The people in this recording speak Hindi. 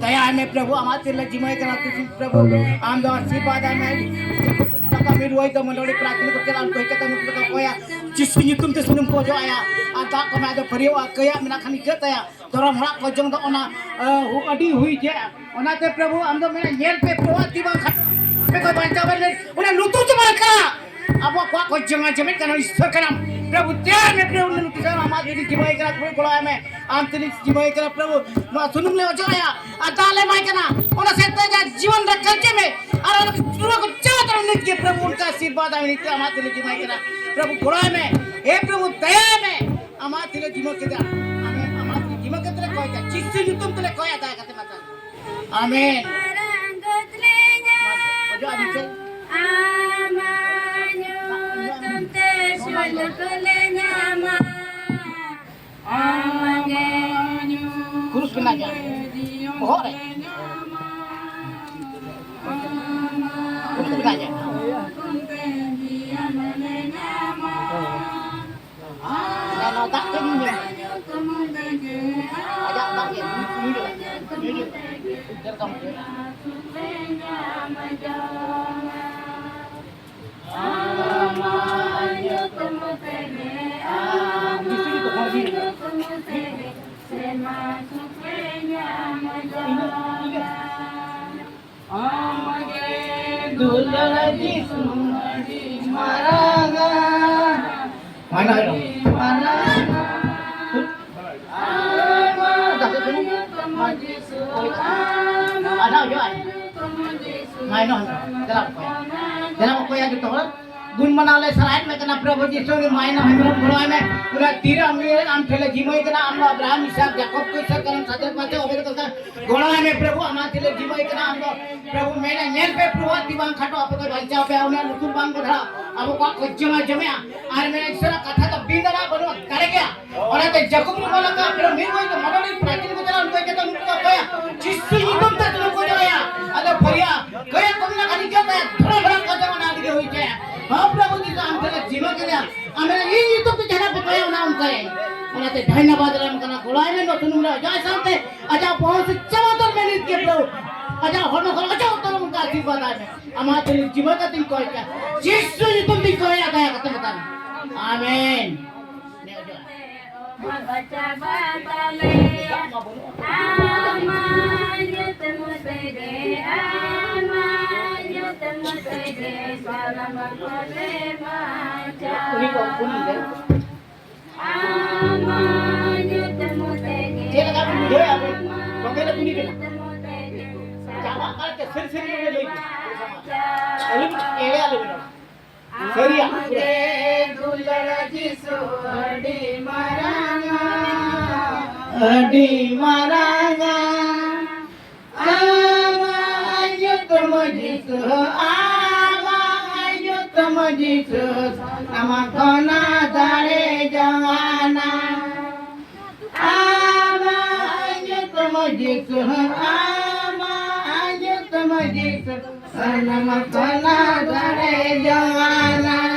दया में प्रभु हमारे लिए जिम्मे करा प्रभु आम दो आशीर्वाद में kami ruai to menolak praktik ketelan ko kita nuk ka koya cisunya tum te sunum ko jo aya ata kami ada periwa kaya mina khani keta ya toram hak ko jong to ona hu adi hui je ona te prabhu am do mena nyel pe prowati bang pe ko banca bale ona lutu to marka abo ko ko jong jame kana ishwar kana प्रभु त्याग में प्रभु ने किसान हमारे लिए जीवाई करा कोई कोला में आंतरिक जीवाई करा प्रभु ना सुनुम ले जाया अदाले माई कना उन सेते जा जीवन रख के में और पूरा को चाह तरह नित्य प्रभु उनका आशीर्वाद हमें नित्य हमारे लिए जीवाई करा प्रभु कोला में हे प्रभु दया में हमारे लिए जीवन के हमें हमारे जीवन के तरह कोई का जिससे तुम तले कोई आता है कहते माता आमीन जो आदि से kurus kena aja, bohong deh, kurus kena aja. Nah, notak tinggi, ajak tak ya, ini, kamu. गुण मनाले सराय में कना प्रभु यीशु के मायना हम लोग बुलाए में पूरा तीर हमरे हम ठेले जीमई कना हम अब्राहम इसहाक याकूब को सर करन साथे पाते ओबे तो गोळा में प्रभु हमारे ठेले जीमई कना हम प्रभु मेरा नेल पे प्रभु दिवान खाटो आप को बच्चा पे आउने लुकुर बांग बधा अब को जमा जमया आर मेरा ईश्वर कथा तो बिंदरा बनो करे गया और ते जकूब ने बोला का प्रभु मेरे को मडोली प्राचीन को चला उनको कहता उनको कोया जिससे युगम तक लोग जाया अरे भरिया कया कमी ना खाली क्या थोड़ा बड़ा कदम ना दिए होई छे हां प्रभु जी हम करे जीवन के लिए हमें ये तो जरा पे कोया ना उनका है उनते धन्यवाद राम करना गोलाय में नतुन मुला जाय साथे आजा बहुत चमत्कार में नित के प्रभु आजा होनो खल आजा उतर उनका आशीर्वाद है हमारे जीवन का दिन कोई क्या यीशु जी तुम भी कोई आता है कहते बता आमीन बच्चा बताले आमान्य तुमसे दे आमान्य तुमसे दे सलाम करे माचा आमान्य तुमसे दे ये लगा दे आप बगैर पुनी के जावा करके सिर में ले अली एले आले सरिया दुलरा जिसो अडी मारांगा आमा युतम जिसो आमा खाना दारे जवाना आमा युतम जिसो आमा युतम जिसो आमा खाना दारे जवाना